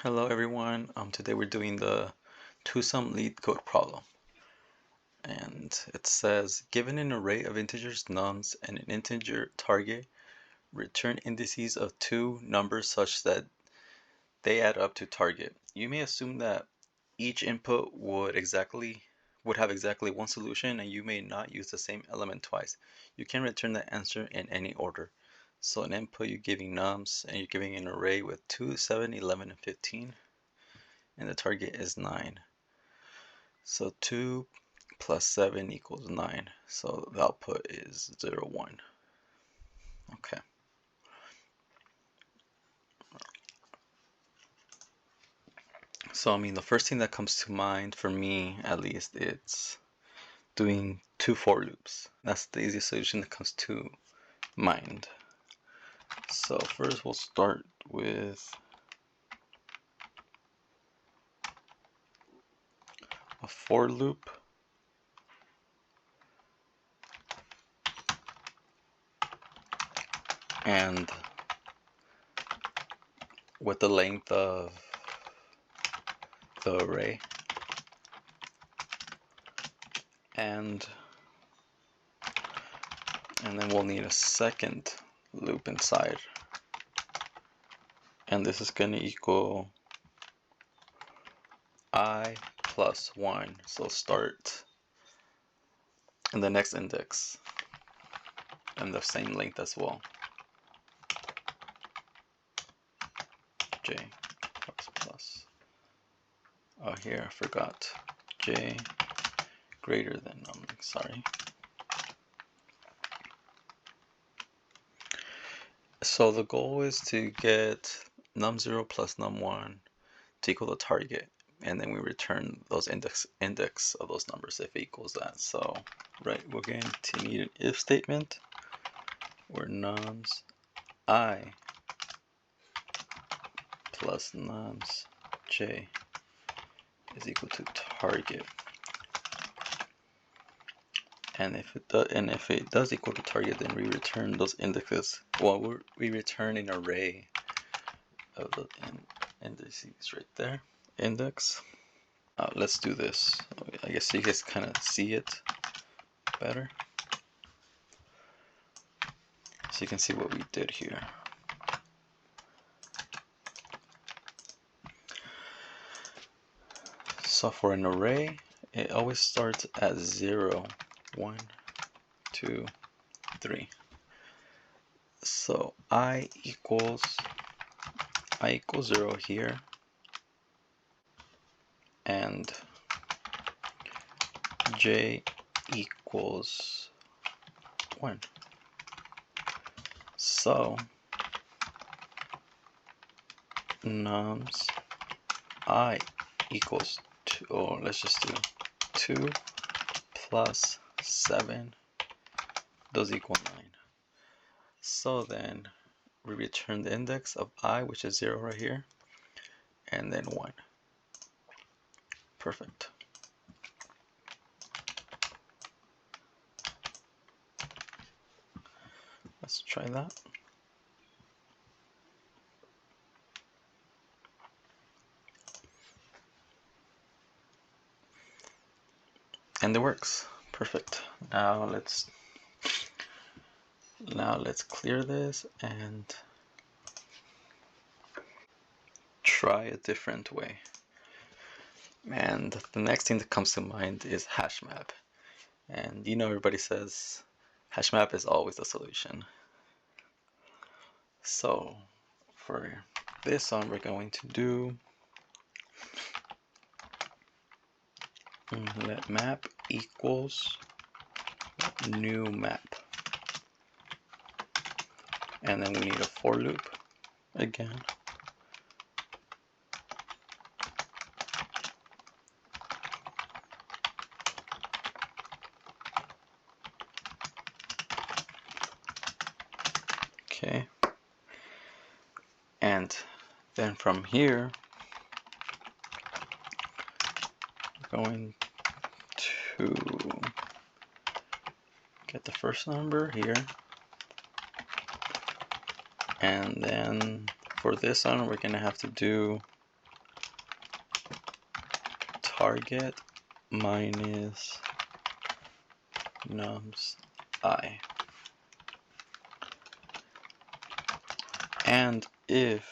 Hello everyone. Today we're doing the two-sum LeetCode problem. And it says, given an array of integers nums and an integer target, return indices of two numbers such that they add up to target. You may assume that each input would have exactly one solution, and you may not use the same element twice. You can return the answer in any order. So an input, you're giving nums, and you're giving an array with 2, 7, 11, and 15. And the target is 9. So 2 plus 7 equals 9. So the output is 0, 1. Okay. So the first thing that comes to mind for me, at least, it's doing two for loops. That's the easiest solution that comes to mind. So first we'll start with a for loop. And with the length of the array. And then we'll need a second loop inside. And this is going to equal I plus 1. So start in the next index and the same length as well. J plus. Oh, here I forgot. J greater than sorry. So the goal is to get num0 plus num1 to equal the target, and then we return those index of those numbers if it equals that. So we're going to need an if statement where nums I plus nums j is equal to target. And if it does equal to target, then we return those indexes. Well, we return an array of the indices right there. Index. Let's do this. I guess you guys kind of see it better. So you can see what we did here. So for an array, it always starts at 0, 1, 2, 3. So I equals 0 here, and j equals 1. So nums I equals 2, or let's just do 2 plus 7 does equal 9. So then we return the index of I, which is 0 right here, and then 1. Perfect. Let's try that. And it works. Perfect. Now let's clear this and try a different way. And the next thing that comes to mind is hash map. And everybody says hash map is always the solution. So for this one, we're going to do let map equals new map. And then we need a for loop again. Okay. And then from here, we're going to get the first number here. And then for this one, we're going to have to do target minus nums I. And if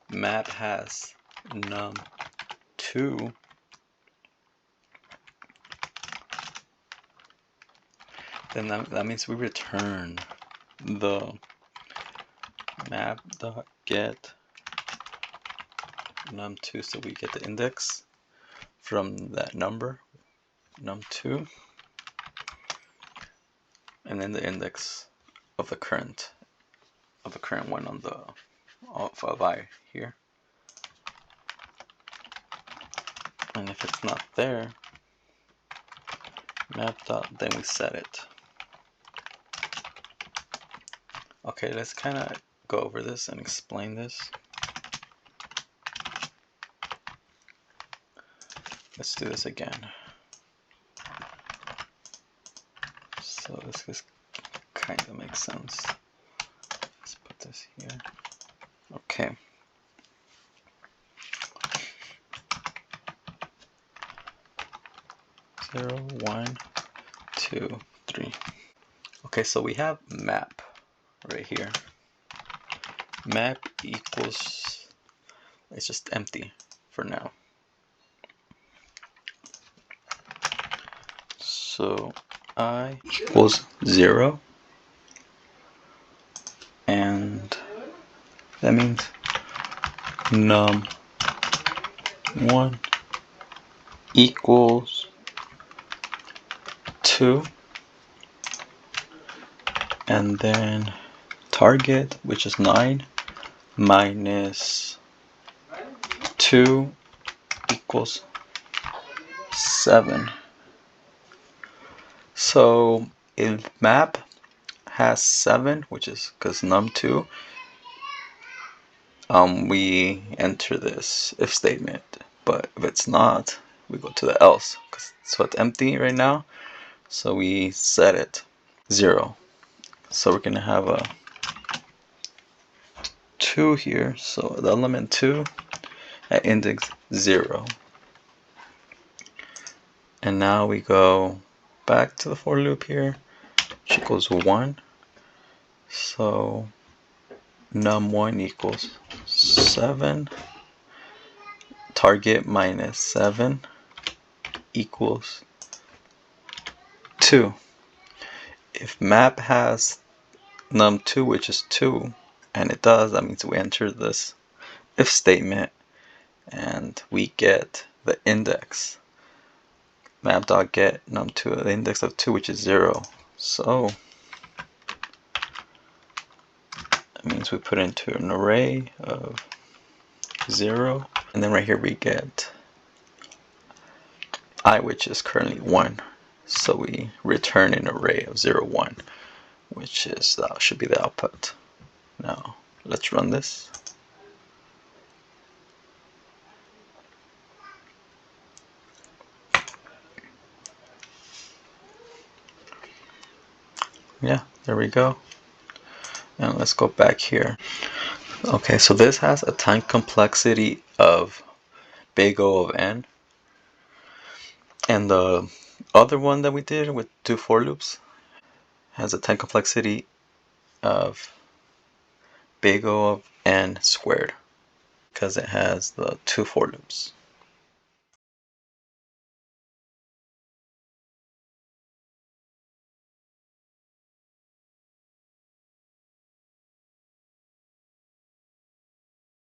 map has num2, then that means we return the map.get num2, so we get the index from that number num2, and then the index of the current one on the of I here. And if it's not there, then we set it. Okay, let's kind of go over this and explain this. Let's do this again. So this kind of makes sense. Let's put this here. Okay. Zero, 1, 2, 3. Okay, so we have map right here. Map equals, it's just empty for now. So I equals 0, and that means num1 equals 2, and then target, which is 9, minus 2 equals 7. So if map has 7, which is because num2, we enter this if statement. But if it's not, we go to the else, because it's empty right now. So we set it 0. So we're gonna have a 2 here. So the element 2 at index 0. And now we go back to the for loop here, which equals 1. So num1 equals 7. Target minus 7 equals 2. If map has num2, which is 2, and it does, that means we enter this if statement and we get the index. Map.get num2, the index of 2, which is 0. So that means we put into an array of 0, and then right here we get I, which is currently 1. So we return an array of 0, 1, which is should be the output. Now let's run this. Yeah, there we go. And let's go back here. Okay, so this has a time complexity of big O of n. And the other one that we did with 2 for loops has a time complexity of big O of n squared, because it has the 2 for loops.